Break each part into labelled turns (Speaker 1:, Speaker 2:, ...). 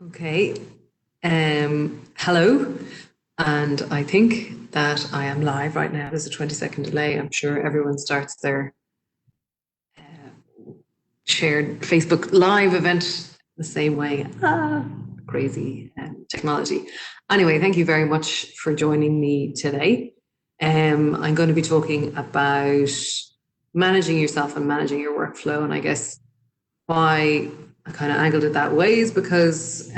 Speaker 1: Okay. Hello. And I think that I am live right now. There's a 20-second delay. I'm sure everyone starts their shared Facebook Live event the same way. Crazy technology. Anyway, thank you very much for joining me today. I'm going to be talking about managing yourself and managing your workflow. And I guess why I kind of angled it that way is because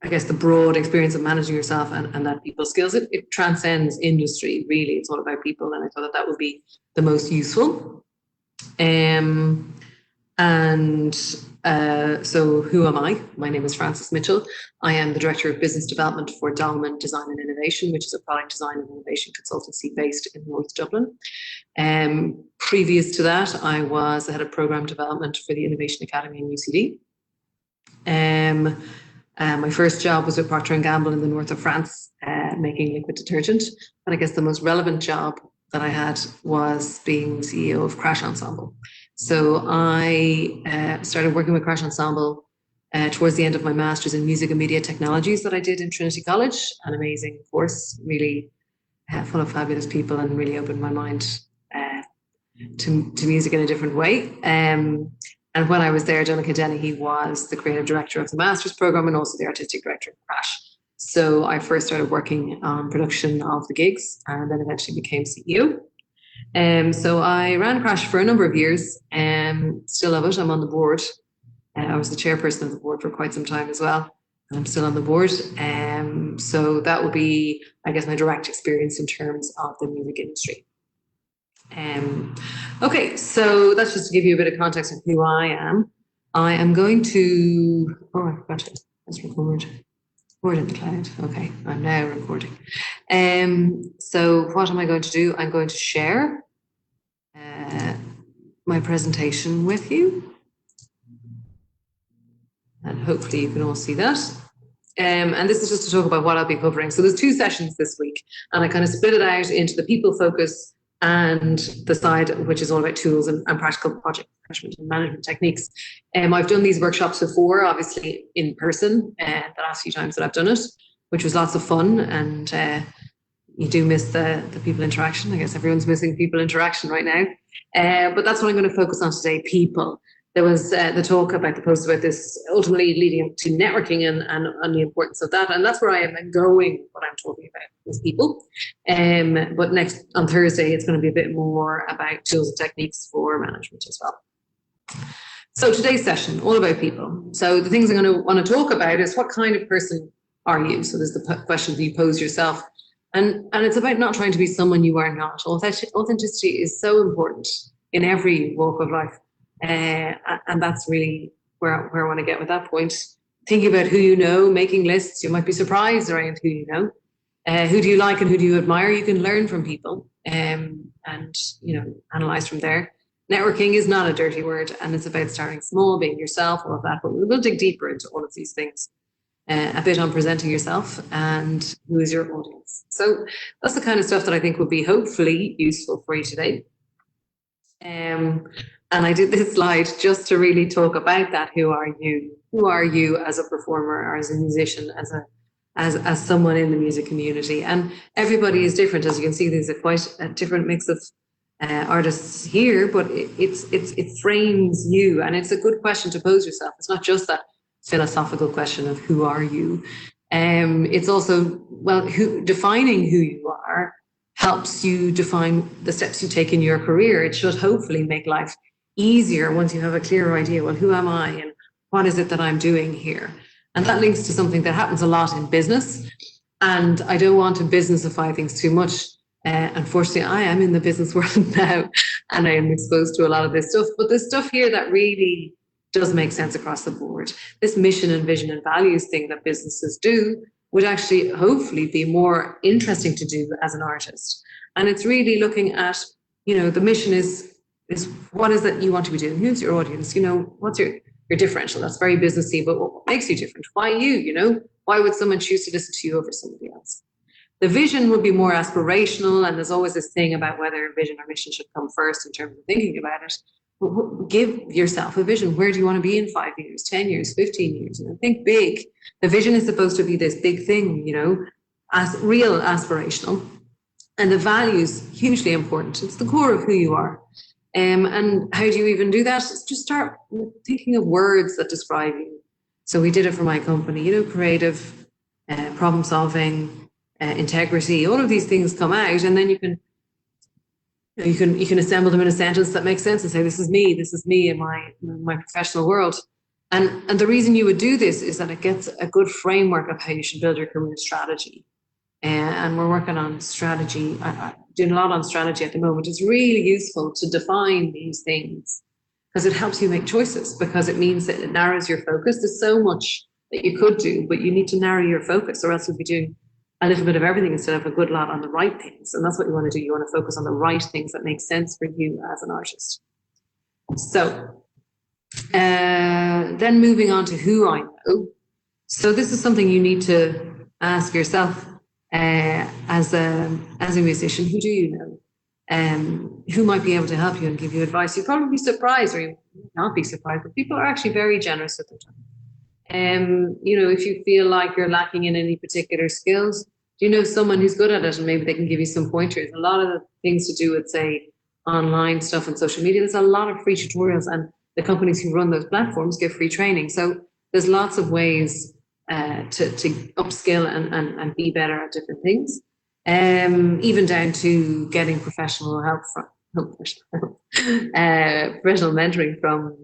Speaker 1: I guess the broad experience of managing yourself and that people skills, it transcends industry, really. It's all about people. And I thought that that would be the most useful. Um, and so who am I? My name is Frances Mitchell. I am the Director of Business Development for Dolman Design and Innovation, which is a product design and innovation consultancy based in North Dublin. Previous to that, I was the Head of Programme Development for the Innovation Academy in UCD. My first job was with Procter & Gamble in the north of France, making liquid detergent. And I guess the most relevant job that I had was being CEO of Crash Ensemble. So I started working with Crash Ensemble towards the end of my master's in music and media technologies that I did in Trinity College. An amazing course, really full of fabulous people, and really opened my mind to music in a different way. And when I was there, Donnacha Dennehy was the creative director of the master's program and also the artistic director of Crash. So I first started working on production of the gigs and then eventually became CEO. So I ran Crash for a number of years and still love it. I'm on the board. I was the chairperson of the board for quite some time as well. And I'm still on the board. So that would be, I guess, my direct experience in terms of the music industry. Okay, so that's just to give you a bit of context of who I am. I am going to, I forgot to, let's record in the cloud. Okay, I'm now recording. So what am I going to do? I'm going to share my presentation with you. And hopefully you can all see that. And this is just to talk about what I'll be covering. So there's 2 sessions this week, and I kind of split it out into the people focus and the side which is all about tools and practical project management and management techniques. I've done these workshops before, obviously in person, the last few times that I've done it, which was lots of fun. And you do miss the people interaction. I guess everyone's missing people interaction right now. But that's what I'm going to focus on today, people. There was the talk about the post about this ultimately leading to networking and the importance of that. And that's where I am going, what I'm talking about with people. But next on Thursday, it's going to be a bit more about tools and techniques for management as well. So today's session, all about people. So the things I'm going to want to talk about is what kind of person are you? So there's the question that you pose yourself. And it's about not trying to be someone you are not. Authenticity is so important in every walk of life. And that's really where I want to get with that point. Thinking about who you know, making lists. You might be surprised around who you know. Who do you like and who do you admire? You can learn from people and analyze from there. Networking is not a dirty word, and it's about starting small, being yourself, all of that. But we'll dig deeper into all of these things. A bit on presenting yourself and who is your audience. So that's the kind of stuff that I think would be hopefully useful for you today. And I did this slide just to really talk about that. Who are you? Who are you as a performer or as a musician, as someone in the music community? And everybody is different. As you can see, there's quite a different mix of artists here, but it frames you. And it's a good question to pose yourself. It's not just that philosophical question of who are you. It's also, defining who you are helps you define the steps you take in your career. It should hopefully make life easier once you have a clearer idea, well, who am I and what is it that I'm doing here? And that links to something that happens a lot in business. And I don't want to businessify things too much. Unfortunately, I am in the business world now and I am exposed to a lot of this stuff. But there's stuff here that really does make sense across the board. This mission and vision and values thing that businesses do would actually hopefully be more interesting to do as an artist. And it's really looking at, the mission is what is it you want to be doing? Who's your audience? What's your differential? That's very businessy, but what makes you different? Why you? Why would someone choose to listen to you over somebody else? The vision would be more aspirational, and there's always this thing about whether vision or mission should come first in terms of thinking about it. give yourself a vision. Where do you want to be in 5 years, 10 years, 15 years? You know, think big. The vision is supposed to be this big thing, you know, as real aspirational. And the values, hugely important. It's the core of who you are. And how do you even do that? Just start thinking of words that describe you. So we did it for my company, you know, creative, problem solving, integrity, all of these things come out, and then you can assemble them in a sentence that makes sense and say, this is me in my professional world. And the reason you would do this is that it gets a good framework of how you should build your career strategy. And we're working on strategy. I'm doing a lot on strategy at the moment. It's really useful to define these things because it helps you make choices, because it means that it narrows your focus. There's so much that you could do, but you need to narrow your focus, or else you'll be doing a little bit of everything instead of a good lot on the right things. And that's what you want to do. You want to focus on the right things that make sense for you as an artist. So then moving on to who I know. So this is something you need to ask yourself as a musician. Who do you know? Who might be able to help you and give you advice? You'll probably be surprised, or you will not be surprised, but people are actually very generous with their time. You know, if you feel like you're lacking in any particular skills, do you know someone who's good at it, and maybe they can give you some pointers? A lot of the things to do with, say, online stuff and social media, there's a lot of free tutorials, and the companies who run those platforms give free training. So there's lots of ways to upskill and be better at different things. Even down to getting professional help from professional mentoring from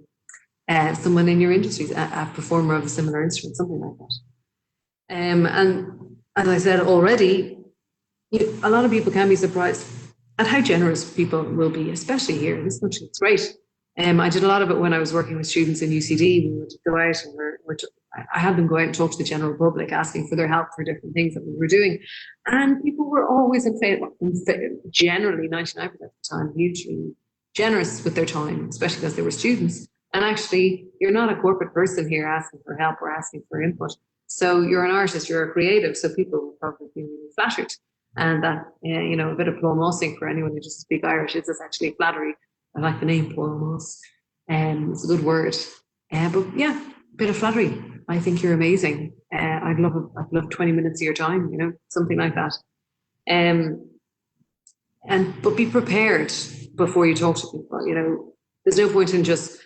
Speaker 1: someone in your industry, a performer of a similar instrument, something like that. And as I said already, a lot of people can be surprised at how generous people will be, especially here in this country. It's great. I did a lot of it when I was working with students in UCD. We would go out and I had them go out and talk to the general public, asking for their help for different things that we were doing. And people were always in favor, generally 99% of the time, hugely generous with their time, especially because they were students. And actually, you're not a corporate person here asking for help or asking for input. So you're an artist, you're a creative, so people will probably be really flattered. And that, you know, a bit of plomosing for anyone who doesn't speak Irish is actually flattery. I like the name plomos. It's a good word. But yeah, a bit of flattery. I think you're amazing. I'd love 20 minutes of your time, you know, something like that. But be prepared before you talk to people. You know, there's no point in just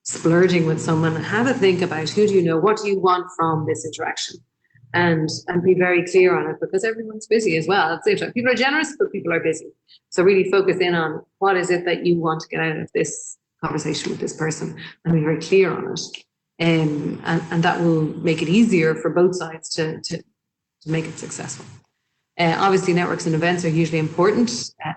Speaker 1: splurging with someone. Have a think about who do you know, what do you want from this interaction, and be very clear on it, because everyone's busy as well. At the same time, people are generous, but people are busy. So really focus in on what is it that you want to get out of this conversation with this person, and be very clear on it. And that will make it easier for both sides to make it successful. Obviously, networks and events are usually important,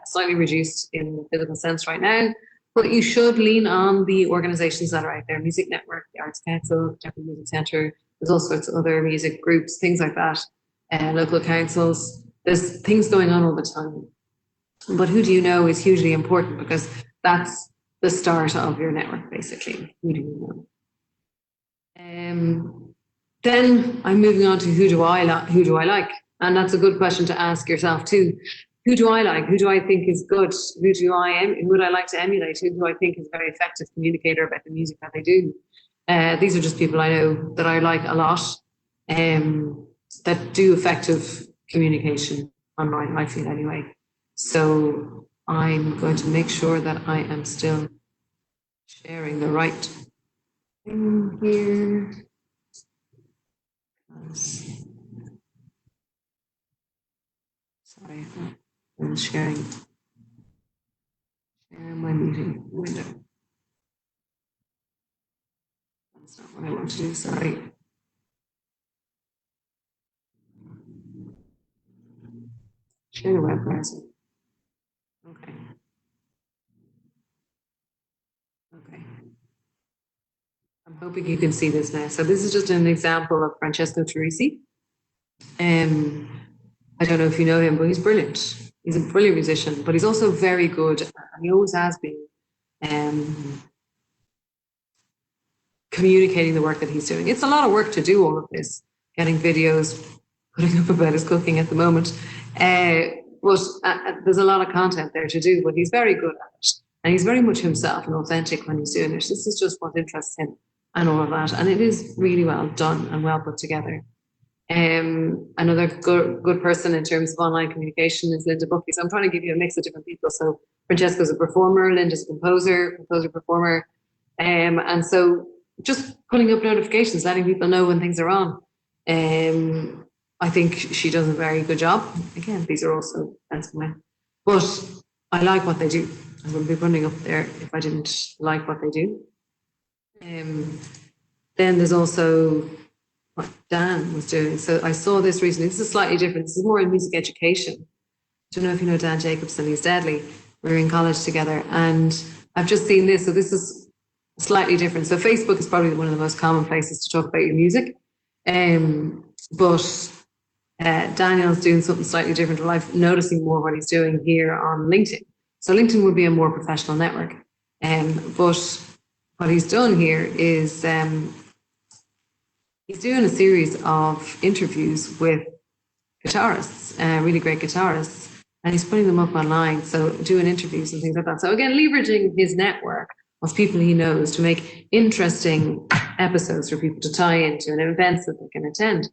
Speaker 1: slightly reduced in the physical sense right now, but you should lean on the organizations that are out there: Music Network, the Arts Council, Temple Music Centre. There's all sorts of other music groups, things like that, local councils. There's things going on all the time. But who do you know is hugely important, because that's the start of your network, basically. Who do you know? Then I'm moving on to who do I like? And that's a good question to ask yourself too. Who do I like? Who do I think is good? Who would I like to emulate? Who do I think is a very effective communicator about the music that they do? These are just people I know that I like a lot, that do effective communication online, I feel anyway. So I'm going to make sure that I am still sharing the right thing here. Sorry, I'm sharing my meeting window. That's not what I want to do, sorry. Share the web browser. Okay. I'm hoping you can see this now. So this is just an example of Francesco Turrisi. I don't know if you know him, but he's brilliant. He's a brilliant musician, but he's also very good, and he always has been, communicating the work that he's doing. It's a lot of work to do all of this, getting videos, putting up about his cooking at the moment. But there's a lot of content there to do, but he's very good at it. And he's very much himself and authentic when he's doing it. This is just what interests him and all of that. And it is really well done and well put together. Another good person in terms of online communication is Linda Buckley. So I'm trying to give you a mix of different people. So Francesca's a performer, Linda's a composer, performer. And so just putting up notifications, letting people know when things are on. I think she does a very good job. Again, these are also friends of mine. But I like what they do. I wouldn't be running up there if I didn't like what they do. Then there's also what Dan was doing. So I saw this recently. This is slightly different. This is more in music education. I don't know if you know Dan Jacobson. He's deadly. We were in college together, and I've just seen this. So this is slightly different. So Facebook is probably one of the most common places to talk about your music. But Daniel's doing something slightly different. Well, I'm noticing more what he's doing here on LinkedIn. So LinkedIn would be a more professional network. But what he's done here is he's doing a series of interviews with guitarists, really great guitarists, and he's putting them up online. So doing interviews and things like that. So again, leveraging his network of people he knows to make interesting episodes for people to tie into and events that they can attend.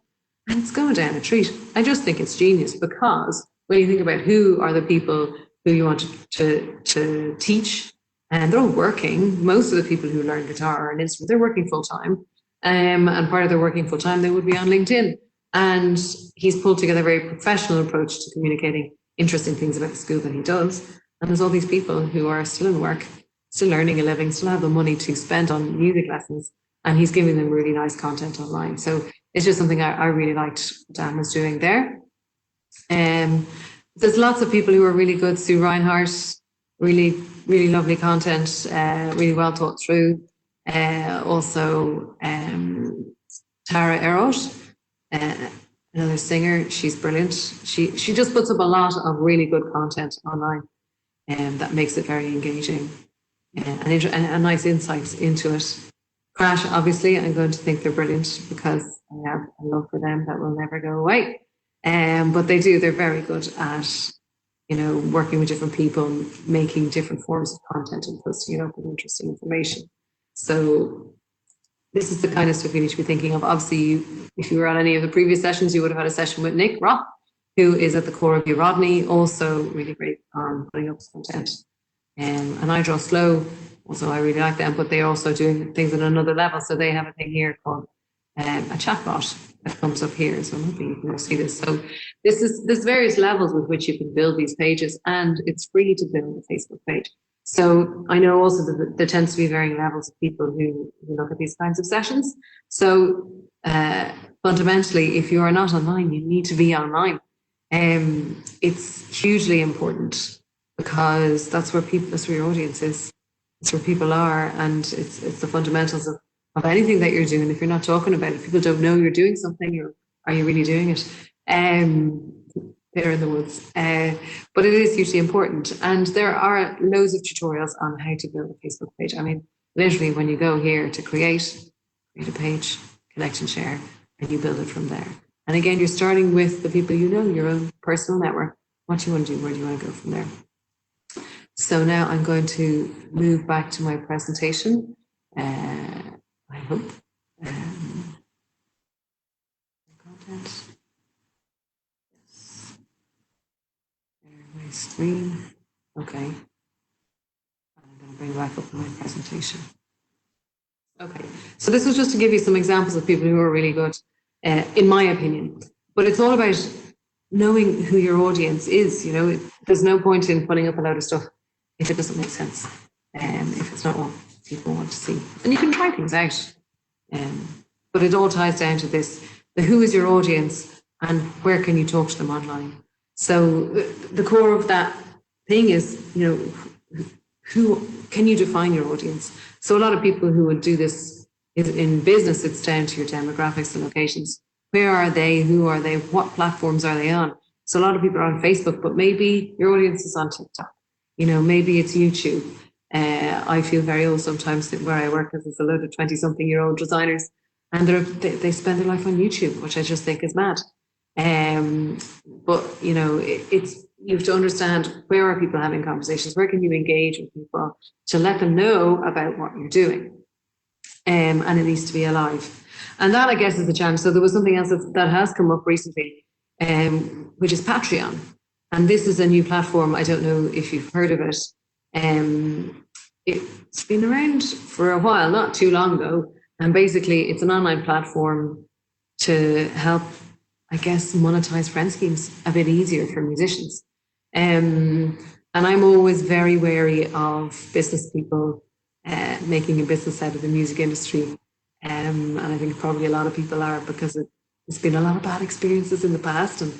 Speaker 1: And it's going down a treat. I just think it's genius, because when you think about who are the people who you want to teach, and they're all working. Most of the people who learn guitar are on instrument, they're working full time. And part of their working full time, they would be on LinkedIn. And he's pulled together a very professional approach to communicating interesting things about the school that he does. And there's all these people who are still in work, still earning a living, still have the money to spend on music lessons. And he's giving them really nice content online. So it's just something I really liked Dan was doing there. There's lots of people who are really good. Sue Reinhardt, really, really lovely content, really well thought through. Also, Tara Erot, another singer. She's brilliant. She just puts up a lot of really good content online, and that makes it very engaging and nice insights into it. Crash, obviously, I'm going to think they're brilliant because I have a love for them that will never go away. But they're very good at, working with different people, making different forms of content and posting it up with interesting information. So this is the kind of stuff you need to be thinking of. Obviously, if you were on any of the previous sessions, you would have had a session with Nick Roth, who is at the core of your Rodney, also really great on putting up content. And I Draw Slow, also I really like them, but they're also doing things at another level. So they have a thing here called a chatbot that comes up here. So I'm hoping you can see this. So there's various levels with which you can build these pages, and it's free to build a Facebook page. So I know also that there tends to be varying levels of people who look at these kinds of sessions. So fundamentally, if you are not online, you need to be online. It's hugely important, because that's where your audience is. It's where people are, and it's the fundamentals of anything that you're doing. If you're not talking about it, people don't know you're doing something, or are you really doing it? They're in the woods. But it is hugely important. And there are loads of tutorials on how to build a Facebook page. I mean, literally when you go here to create a page, connect and share, and you build it from there. And again, you're starting with the people you know, your own personal network. What do you want to do? Where do you want to go from there? So now I'm going to move back to my presentation. I hope. Content. Yes. There, my screen. Okay. I'm going to bring back up my presentation. Okay. So this was just to give you some examples of people who are really good, in my opinion. But it's all about knowing who your audience is. There's no point in putting up a load of stuff if it doesn't make sense, if it's not what people want to see. And you can try things out, but it all ties down to this: who is your audience and where can you talk to them online? So the core of that thing is, who can you define your audience? So a lot of people who would do this in business, it's down to your demographics and locations. Where are they? Who are they? What platforms are they on? So a lot of people are on Facebook, but maybe your audience is on TikTok. Maybe it's YouTube. I feel very old sometimes where I work, because there's a load of 20-something-year-old designers, and they spend their life on YouTube, which I just think is mad. But it's you have to understand, where are people having conversations? Where can you engage with people to let them know about what you're doing? And it needs to be alive. And that, I guess, is the challenge. So there was something else that has come up recently, which is Patreon. And this is a new platform. I don't know if you've heard of it. It's been around for a while, not too long ago. And basically, it's an online platform to help, I guess, monetize friend schemes a bit easier for musicians. And I'm always very wary of business people making a business out of the music industry. And I think probably a lot of people are, because there's been a lot of bad experiences in the past, and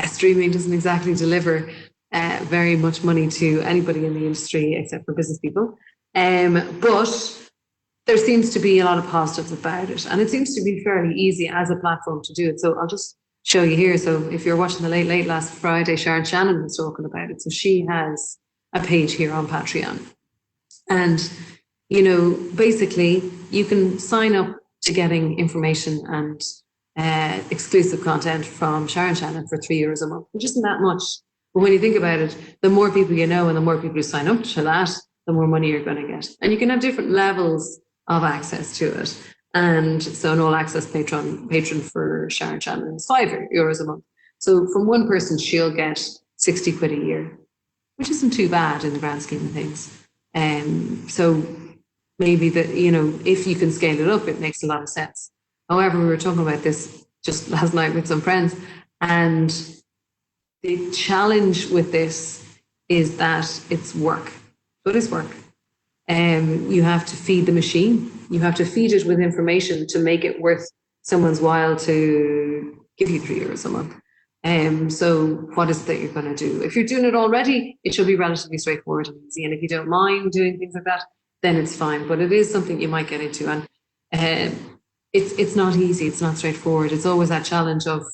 Speaker 1: streaming doesn't exactly deliver very much money to anybody in the industry except for business people. But there seems to be a lot of positives about it, and it seems to be fairly easy as a platform to do it. So I'll just show you here. So if you're watching the Late Late last Friday, Sharon Shannon was talking about it. So she has a page here on Patreon. And, you know, basically you can sign up to getting information and exclusive content from Sharon Shannon for €3 a month, which isn't that much. But when you think about it, the more people you know and the more people who sign up to that, the more money you're going to get. And you can have different levels of access to it. And so an all-access patron for Sharon Shannon is €5 a month. So from one person, she'll get 60 quid a year, which isn't too bad in the grand scheme of things. So maybe that, you know, if you can scale it up, it makes a lot of sense. However, we were talking about this just last night with some friends, and the challenge with this is that it's work. So it is work. You have to feed the machine. You have to feed it with information to make it worth someone's while to give you €3 a month. So what is it that you're going to do? If you're doing it already, it should be relatively straightforward and easy. And if you don't mind doing things like that, then it's fine. But it is something you might get into. And it's not easy. It's not straightforward. It's always that challenge of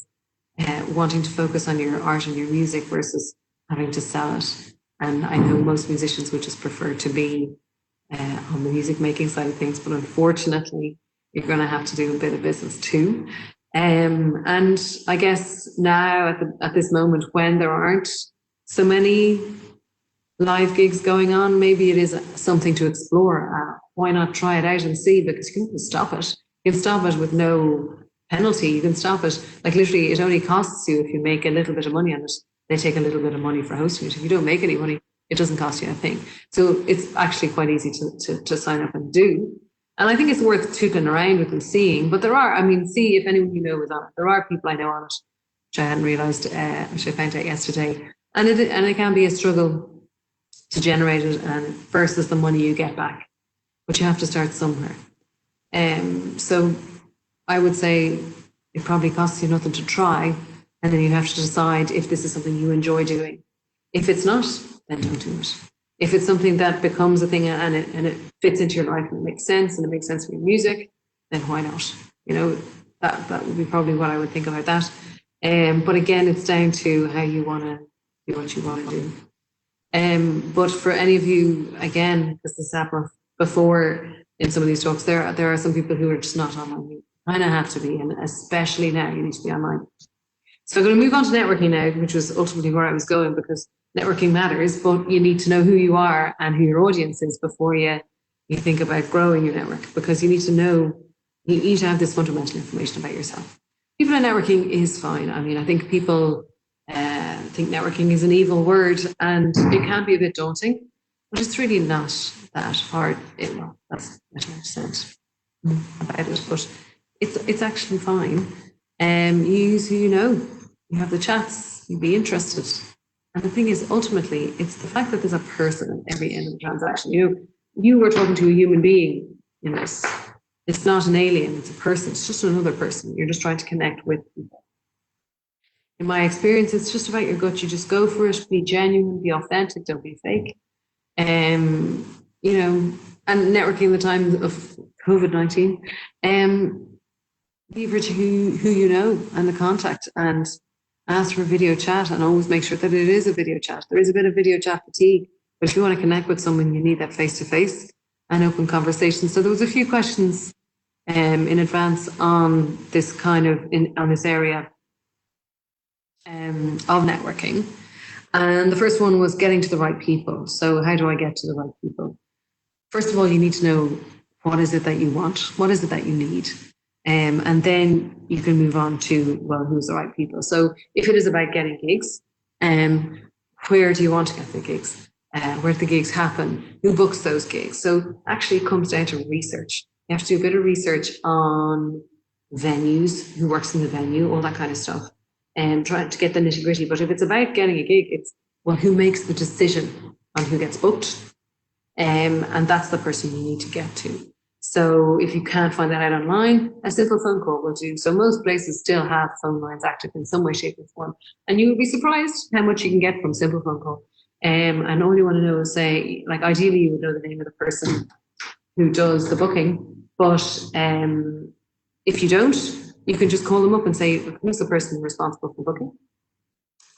Speaker 1: wanting to focus on your art and your music versus having to sell it. And I know most musicians would just prefer to be on the music making side of things, but unfortunately, you're going to have to do a bit of business too. And I guess now at this moment, when there aren't so many live gigs going on, maybe it is something to explore. Why not try it out and see? Because you can stop it. You can stop it with no penalty. You can stop it. Like literally, it only costs you if you make a little bit of money on it. They take a little bit of money for hosting it. If you don't make any money, it doesn't cost you a thing. So it's actually quite easy to sign up and do. And I think it's worth tootling around with and seeing. But there are, I mean, see if anyone you know is on it. There are people I know on it, which I hadn't realised, which I found out yesterday. And it can be a struggle to generate it and versus the money you get back. But you have to start somewhere. So I would say it probably costs you nothing to try. And then you have to decide if this is something you enjoy doing. If it's not, then don't do it. If it's something that becomes a thing and it fits into your life and it makes sense and it makes sense for your music, then why not? You know, that would be probably what I would think about that. But again, it's down to how you want to do what you want to do. But for any of you, again, because this happened before in some of these talks, there are some people who are just not online. You kind of have to be, and especially now, you need to be online. So I'm going to move on to networking now, which was ultimately where I was going, because networking matters, but you need to know who you are and who your audience is before you think about growing your network, because you need to know, you need to have this fundamental information about yourself. People in networking is fine. I mean, I think people think networking is an evil word, and it can be a bit daunting, but it's really not that hard. That's better said about it, but it's actually fine. You use who you know. You have the chats. You be interested. And the thing is, ultimately, it's the fact that there's a person at every end of the transaction. You know, you are talking to a human being in this. It's not an alien. It's a person. It's just another person. You're just trying to connect with people. In my experience, it's just about your gut. You just go for it. Be genuine. Be authentic. Don't be fake. You know, and networking in the time of COVID-19. Leverage who you know and the contact, and ask for a video chat, and always make sure that it is a video chat. There is a bit of video chat fatigue, but if you want to connect with someone, you need that face-to-face and open conversation. So there was a few questions in advance on this kind of on this area of networking, And the first one was getting to the right people. So how do I get to the right people? First of all, you need to know what is it that you want? What is it that you need? And then you can move on to, well, who's the right people? So if it is about getting gigs, where do you want to get the gigs? Where do the gigs happen? Who books those gigs? So actually it comes down to research. You have to do a bit of research on venues, who works in the venue, all that kind of stuff, and trying to get the nitty gritty. But if it's about getting a gig, it's, well, who makes the decision on who gets booked? And that's the person you need to get to. So if you can't find that out online, a simple phone call will do. So most places still have phone lines active in some way, shape, or form. And you will be surprised how much you can get from simple phone call. And all you want to know is, say, like, ideally you would know the name of the person who does the booking. But if you don't, you can just call them up and say, who's the person responsible for booking?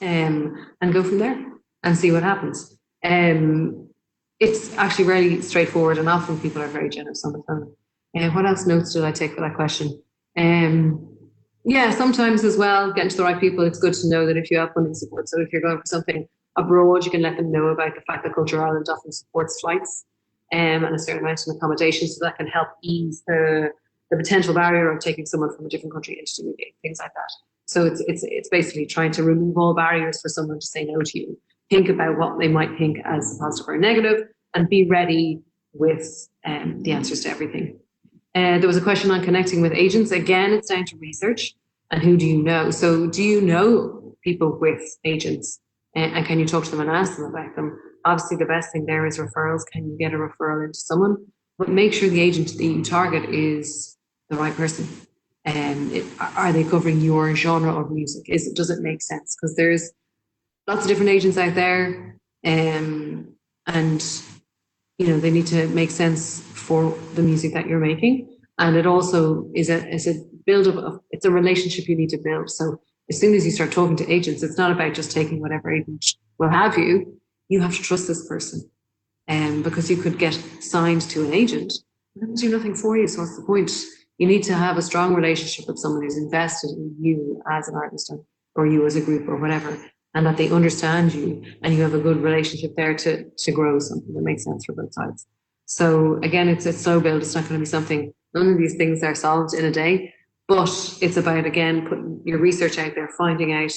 Speaker 1: And go from there and see what happens. It's actually really straightforward, and often people are very generous on the phone. What else notes did I take for that question? Yeah, sometimes as well, getting to the right people, it's good to know that if you have funding support, so if you're going for something abroad, you can let them know about the fact that Culture Ireland often supports flights and a certain amount of accommodation, so that can help ease the potential barrier of taking someone from a different country into doing things like that. So it's basically trying to remove all barriers for someone to say no to you. Think about what they might think as positive or negative, and be ready with the answers to everything. There was a question on connecting with agents. Again, it's down to research and who do you know. So do you know people with agents? And can you talk to them and ask them about them? Obviously, the best thing there is referrals. Can you get a referral into someone? But make sure the agent that you target is the right person. Are they covering your genre of music? Does it make sense? Because there's lots of different agents out there, and they need to make sense for the music that you're making. And it also is a build up of, it's a relationship you need to build. So as soon as you start talking to agents, it's not about just taking whatever agent will have you. You have to trust this person, because you could get signed to an agent and they do nothing for you. So what's the point? You need to have a strong relationship with someone who's invested in you as an artist, or you as a group, or whatever, and that they understand you and you have a good relationship there to grow something that makes sense for both sides. So again, it's a slow build. It's not going to be something, none of these things are solved in a day, but it's about, again, putting your research out there, finding out,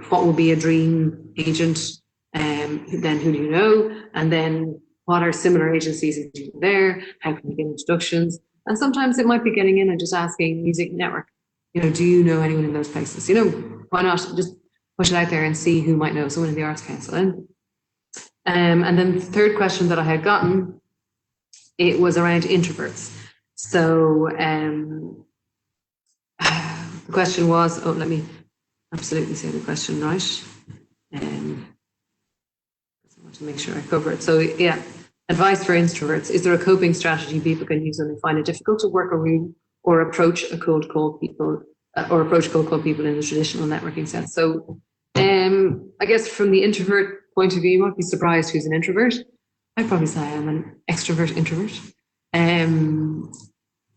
Speaker 1: what will be a dream agent, then who do you know, and then what are similar agencies there, how can you get introductions? And sometimes it might be getting in and just asking Music Network, do you know anyone in those places? Why not just push it out there and see who might know someone in the Arts Council. And then the third question that I had gotten, it was around introverts. So the question was, let me absolutely say the question right. I want to make sure I cover it. So yeah, advice for introverts. Is there a coping strategy people can use when they find it difficult to work a room or approach a cold call people? Or approach cold call people in the traditional networking sense. So I guess from the introvert point of view, you might be surprised who's an introvert. I'd probably say I'm an extrovert introvert.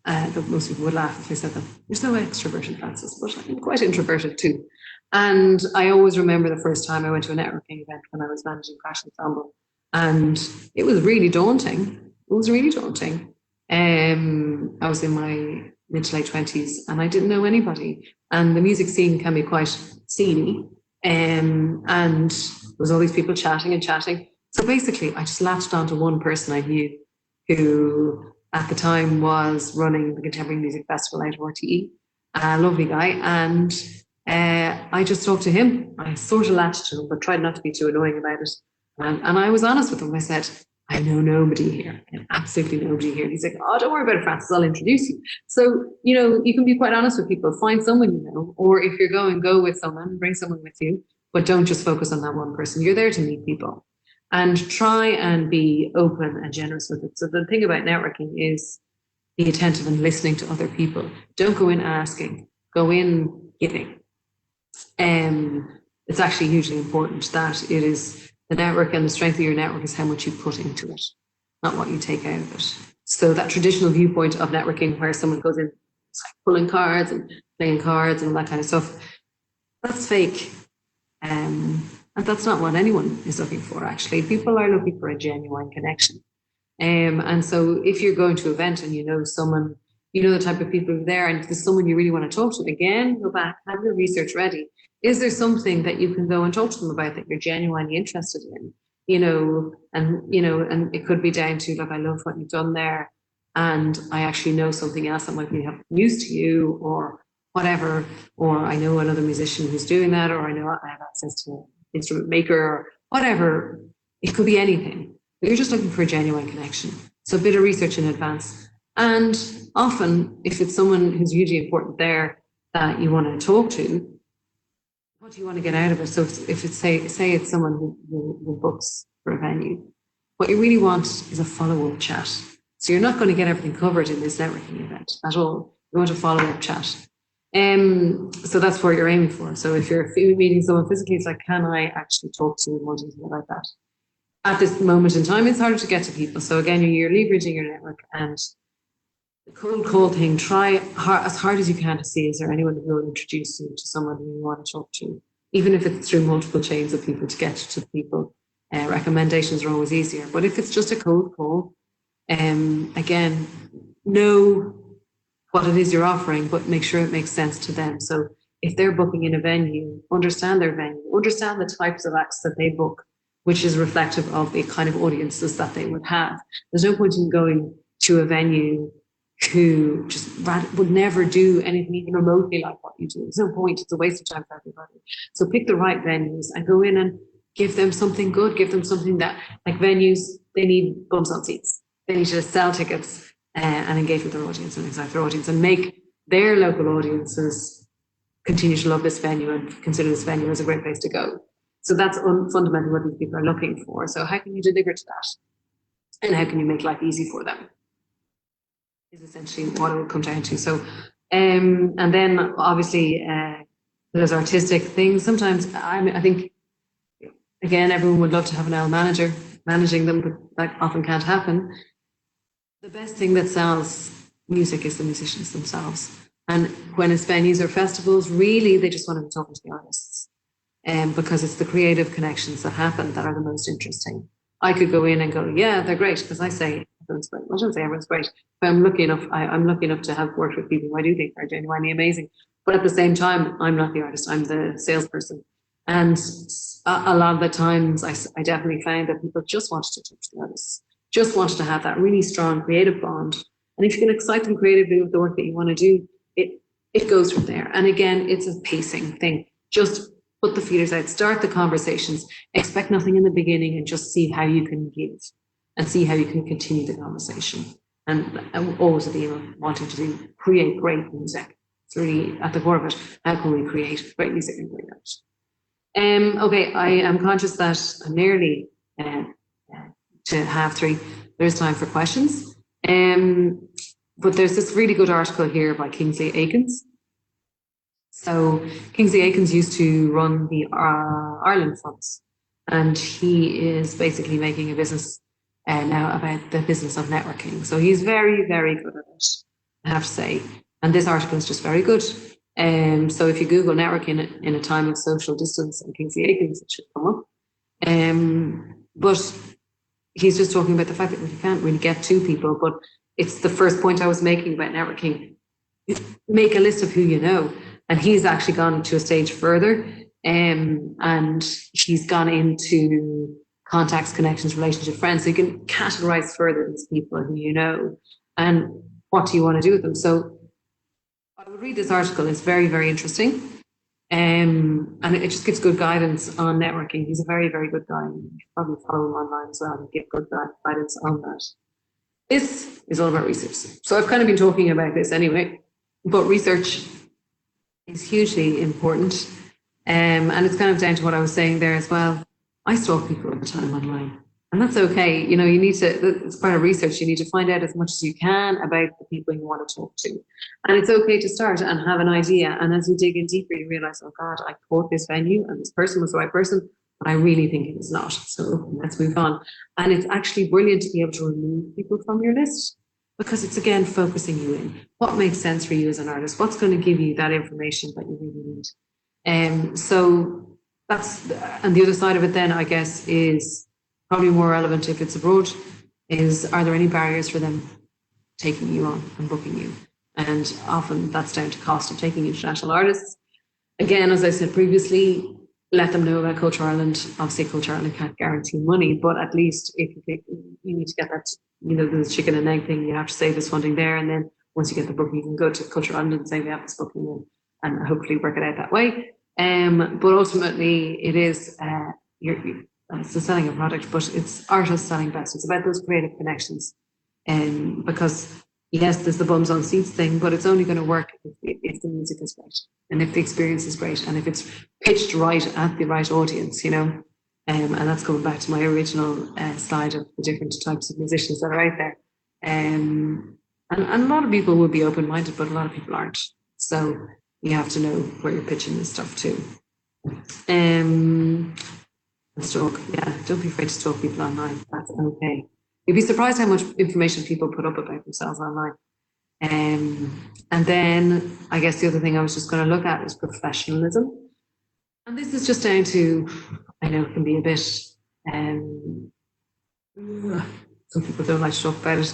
Speaker 1: But most people would laugh if I said that. There's no extrovert in Francis, but I'm quite introverted too. And I always remember the first time I went to a networking event when I was managing Crash Ensemble. And it was really daunting. It was really daunting. I was in my mid to late 20s and I didn't know anybody. And the music scene can be quite sceney. And there was all these people chatting and chatting. So basically, I just latched onto one person I knew who at the time was running the Contemporary Music Festival out of RTE, a lovely guy. And I just talked to him. I sort of latched to him, but tried not to be too annoying about it. And I was honest with him. I said, I know nobody here. I know absolutely nobody here. And he's like, oh, don't worry about it, Francis. I'll introduce you. So, you can be quite honest with people. Find someone you know, or if you're going, go with someone, bring someone with you, but don't just focus on that one person. You're there to meet people and try and be open and generous with it. So the thing about networking is be attentive and listening to other people. Don't go in asking, go in giving. It's actually hugely important that it is the network, and the strength of your network is how much you put into it, not what you take out of it. So that traditional viewpoint of networking where someone goes in like pulling cards and playing cards and all that kind of stuff, that's fake. And that's not what anyone is looking for, actually. People are looking for a genuine connection. And so if you're going to an event and you know someone, you know the type of people there, and there's someone you really want to talk to, again, go back, have your research ready. Is there something that you can go and talk to them about that you're genuinely interested in? And it could be down to, like, I love what you've done there, and I actually know something else that might be of use to you, or whatever, or I know another musician who's doing that, or I know I have access to an instrument maker, or whatever. It could be anything. But you're just looking for a genuine connection. So a bit of research in advance. And often, if it's someone who's hugely important there that you want to talk to, what do you want to get out of it? So if it's, say it's someone who books for a venue, what you really want is a follow-up chat. So you're not going to get everything covered in this networking event at all. You want a follow-up chat. So that's what you're aiming for. So if you're meeting someone physically, it's like, can I actually talk to you more detail about that? At this moment in time, it's harder to get to people. So again, you're leveraging your network, and the cold call thing, try as hard as you can to see, is there anyone who will introduce you to someone who you want to talk to, even if it's through multiple chains of people to get to people. Recommendations are always easier. But if it's just a cold call, again, know what it is you're offering, but make sure it makes sense to them. So if they're booking in a venue, understand their venue, understand the types of acts that they book, which is reflective of the kind of audiences that they would have. There's no point in going to a venue who just would never do anything even remotely like what you do. There's no point. It's a waste of time for everybody. So pick the right venues and go in and give them something good. Give them something that, like venues, they need bums on seats. They need to sell tickets and engage with their audience and excite their audience, and make their local audiences continue to love this venue and consider this venue as a great place to go. So that's fundamentally what these people are looking for. So how can you deliver to that? And how can you make life easy for them? Is essentially what it will come down to. So, and then obviously there's artistic things. Sometimes I think, again, everyone would love to have an L manager managing them, but that often can't happen. The best thing that sells music is the musicians themselves. And when it's venues or festivals, really they just want to be talking to the artists. Because it's the creative connections that happen that are the most interesting. I could go in and go, yeah, they're great, because I say everyone's great. I shouldn't say everyone's great, but I'm lucky enough to have worked with people who I do think are genuinely amazing. But at the same time, I'm not the artist, I'm the salesperson. And a lot of the times I definitely found that people just wanted to touch the artists, just wanted to have that really strong creative bond. And if you can excite them creatively with the work that you want to do, it goes from there. And again, it's a pacing thing. Just put the feelers out, start the conversations, expect nothing in the beginning, and just see how you can give and see how you can continue the conversation. And always at the aim of wanting to create great music. It's really at the core of it. How can we create great music and great art? Okay, I am conscious that I'm nearly to 3:30. There's time for questions. But there's this really good article here by Kingsley Aikens. So Kingsley Aikens used to run the Ireland funds, and he is basically making a business now about the business of networking. So he's very, very good at it, I have to say. And this article is just very good. So if you Google networking in a time of social distance and Kingsley Aikens, it should come up. But he's just talking about the fact that you can't really get to people, but it's the first point I was making about networking. Make a list of who you know. And he's actually gone to a stage further, and he's gone into contacts, connections, relationship, friends. So you can categorize further these people who you know, and what do you want to do with them. So I would read this article. It's very, very interesting. And it just gives good guidance on networking. He's a very, very good guy. You should probably follow him online as well and get good guidance on that. This is all about research. So I've kind of been talking about this anyway, but research is hugely important. And it's kind of down to what I was saying there as well. I stalk people all the time online, and that's okay. You know, you need to, it's part of research, you need to find out as much as you can about the people you want to talk to. And it's okay to start and have an idea. And as you dig in deeper, you realize, oh God, I thought this venue and this person was the right person, but I really think it is not. So let's move on. And it's actually brilliant to be able to remove people from your list, because it's, again, focusing you in. What makes sense for you as an artist? What's going to give you that information that you really need? So and the other side of it then, I guess, is probably more relevant if it's abroad, is are there any barriers for them taking you on and booking you? And often that's down to cost of taking international artists. Again, as I said previously, let them know about Culture Ireland. Obviously, Culture Ireland can't guarantee money, but at least if you need to get that, the chicken and egg thing, you have to save this funding there. And then once you get the booking, you can go to Culture Ireland and say we have this booking and hopefully work it out that way. But ultimately, it is it's the selling a product, but it's artists selling best. It's about those creative connections, because yes, there's the bums on seats thing, but it's only going to work if the music is great and if the experience is great and if it's pitched right at the right audience, and that's going back to my original slide of the different types of musicians that are out there. And a lot of people will be open-minded, but a lot of people aren't. So you have to know where you're pitching this stuff to. Stalk, yeah, don't be afraid to stalk people online. That's okay. You'd be surprised how much information people put up about themselves online. And then I guess the other thing I was just going to look at is professionalism. And this is just down to, I know it can be a bit, some people don't like to talk about it,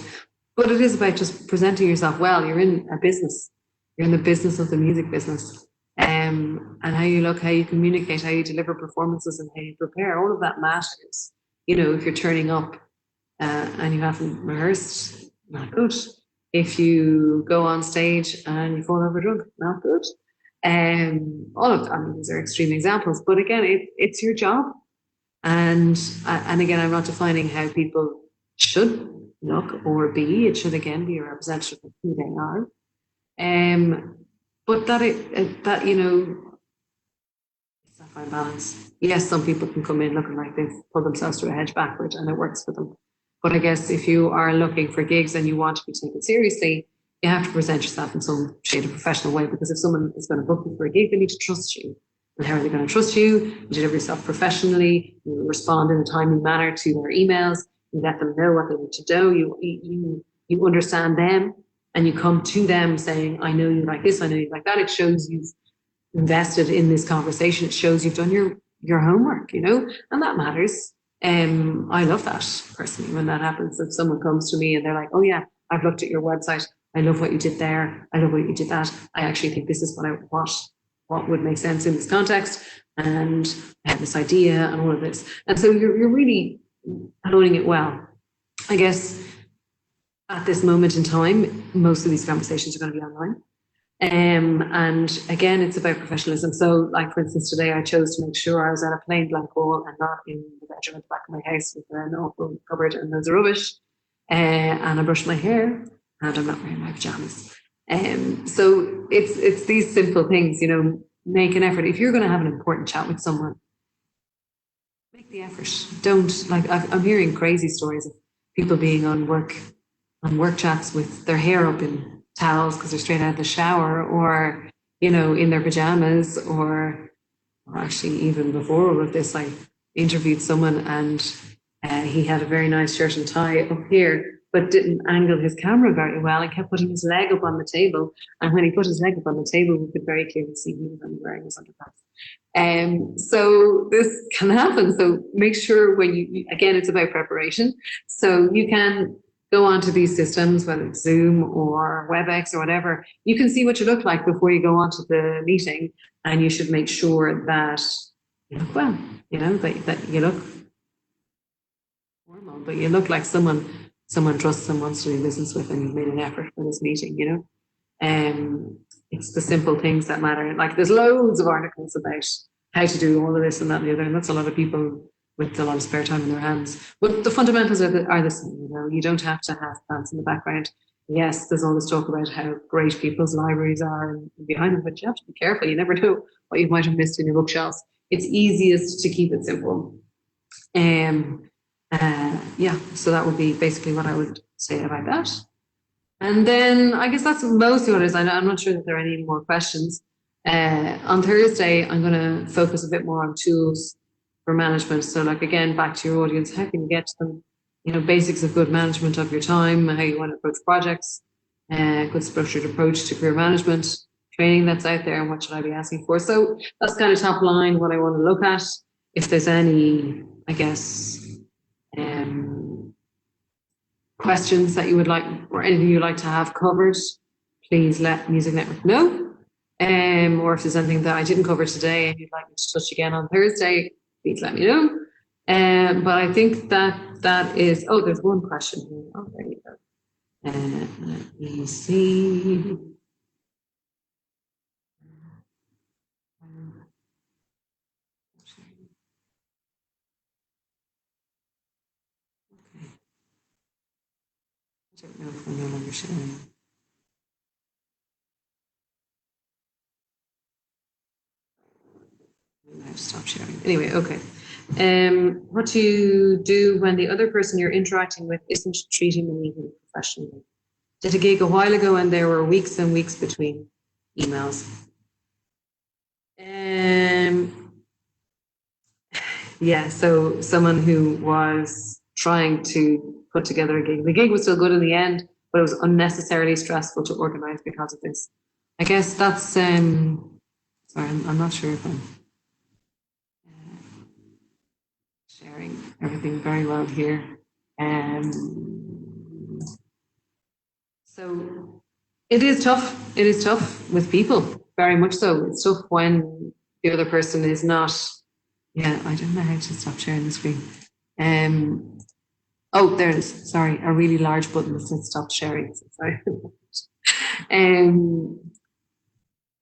Speaker 1: but it is about just presenting yourself well. You're in a business. You're in the business of the music business. And how you look, how you communicate, how you deliver performances and how you prepare, all of that matters. If you're turning up and you haven't rehearsed, not good. If you go on stage and you fall over drunk, not good. All of them, these are extreme examples, but again, it's your job. And again, I'm not defining how people should look or be. It should again be a representative of who they are. But that it's that fine balance. Yes, some people can come in looking like they've pulled themselves through a hedge backward and it works for them. But I guess if you are looking for gigs and you want to be taken seriously, you have to present yourself in some shade of professional way, because if someone is going to book you for a gig, they need to trust you. And how are they going to trust you? You deliver yourself professionally, you respond in a timely manner to their emails, you let them know what they need to do, you understand them, and you come to them saying, I know you like this, I know you like that. It shows you've invested in this conversation. It shows you've done your homework, and that matters. I love that personally when that happens. If someone comes to me and they're like, oh yeah, I've looked at your website. I love what you did there. I love what you did that. I actually think this is what would make sense in this context. And I have this idea and all of this. And so you're really honing it well. I guess at this moment in time, most of these conversations are going to be online. And again, it's about professionalism. So like, for instance, today I chose to make sure I was at a plain blank wall and not in the bedroom at the back of my house with an awful cupboard and loads of rubbish. And I brushed my hair and I'm not wearing my pajamas. So it's these simple things, make an effort. If you're going to have an important chat with someone, make the effort. Don't, like, I'm hearing crazy stories of people being on work chats with their hair up in towels because they're straight out of the shower, or in their pajamas, or actually even before all of this, I interviewed someone and he had a very nice shirt and tie up here, but didn't angle his camera very well and kept putting his leg up on the table. And when he put his leg up on the table, we could very clearly see he was only wearing his underpants. So this can happen. So make sure again, it's about preparation. So you can go onto these systems, whether it's Zoom or WebEx or whatever, you can see what you look like before you go onto the meeting, and you should make sure that you look well, that you look formal, but you look like someone trusts and wants to do business with, and you've made an effort for this meeting, It's the simple things that matter. Like, there's loads of articles about how to do all of this and that and the other, and that's a lot of people with a lot of spare time in their hands. But the fundamentals are the same, You don't have to have plants in the background. Yes, there's all this talk about how great people's libraries are and behind them, but you have to be careful. You never know what you might have missed in your bookshelves. It's easiest to keep it simple. So that would be basically what I would say about that. And then I guess that's mostly what it is. I'm not sure that there are any more questions. On Thursday, I'm going to focus a bit more on tools for management. So, like, again, back to your audience, how can you get to them? Basics of good management of your time, how you want to approach projects, good structured approach to career management, training that's out there and what should I be asking for. So that's kind of top line, what I want to look at. If there's any, I guess, questions that you would like or anything you'd like to have covered, please let Music Network know. Or if there's anything that I didn't cover today and you'd like me to touch again on Thursday, please let me know. But I think that is, oh, there's one question here. Oh, there you go. Let me see. I don't know if I'm no longer sharing. I have to stop sharing. Anyway, okay. What do you do when the other person you're interacting with isn't treating the meeting professionally? Did a gig a while ago and there were weeks and weeks between emails. Yeah, so someone who was trying to put together a gig. The gig was still good in the end, but it was unnecessarily stressful to organize because of this. I guess that's, sorry, I'm not sure if I'm sharing everything very well here. So it is tough. It is tough with people, very much so. It's tough when the other person is not, yeah, I don't know how to stop sharing the screen. Oh, there's, sorry, a really large button that says stop sharing. So sorry.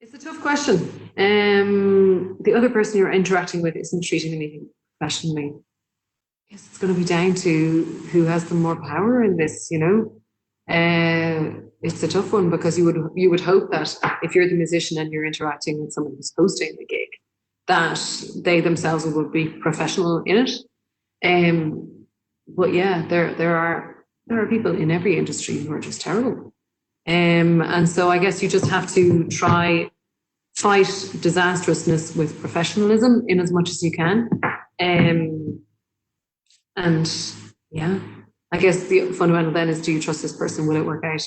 Speaker 1: It's a tough question. The other person you're interacting with isn't treating the meeting professionally. I guess it's going to be down to who has the more power in this, you know. It's a tough one because you would hope that if you're the musician and you're interacting with someone who's hosting the gig, that they themselves would be professional in it. But yeah, there are people in every industry who are just terrible. And so I guess you just have to try fight disastrousness with professionalism in as much as you can. And yeah, I guess the fundamental then is, do you trust this person? Will it work out?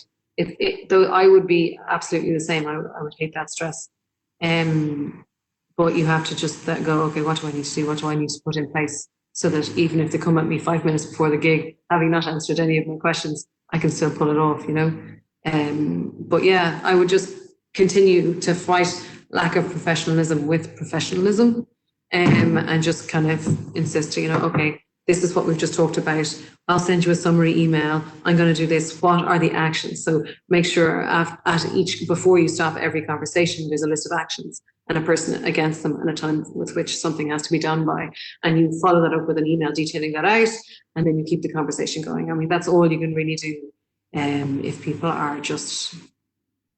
Speaker 1: Though I would be absolutely the same. I would hate that stress. But you have to just go, okay, what do I need to do? What do I need to put in place so that even if they come at me 5 minutes before the gig, having not answered any of my questions, I can still pull it off, you know? But yeah, I would just continue to fight lack of professionalism with professionalism, and just kind of insist, you know, okay, this is what we've just talked about. I'll send you a summary email. I'm going to do this. What are the actions? So make sure at each, before you stop every conversation, there's a list of actions and a person against them and a time with which something has to be done by. And you follow that up with an email detailing that out, and then you keep the conversation going. I mean, that's all you can really do if people are just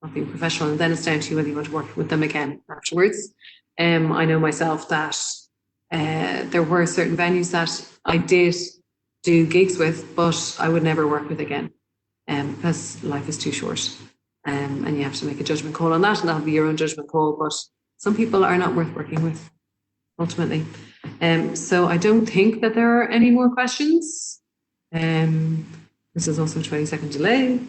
Speaker 1: not being professional. And then it's down to you whether you want to work with them again afterwards. I know myself that there were certain venues that I did do gigs with, but I would never work with again, because life is too short, and you have to make a judgment call on that, and that'll be your own judgment call. But some people are not worth working with, ultimately. So I don't think that there are any more questions. This is also a 20-second delay.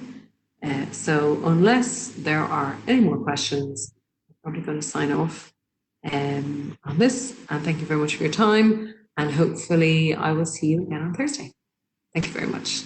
Speaker 1: So unless there are any more questions, I'm probably going to sign off on this. And thank you very much for your time. And hopefully I will see you again on Thursday. Thank you very much.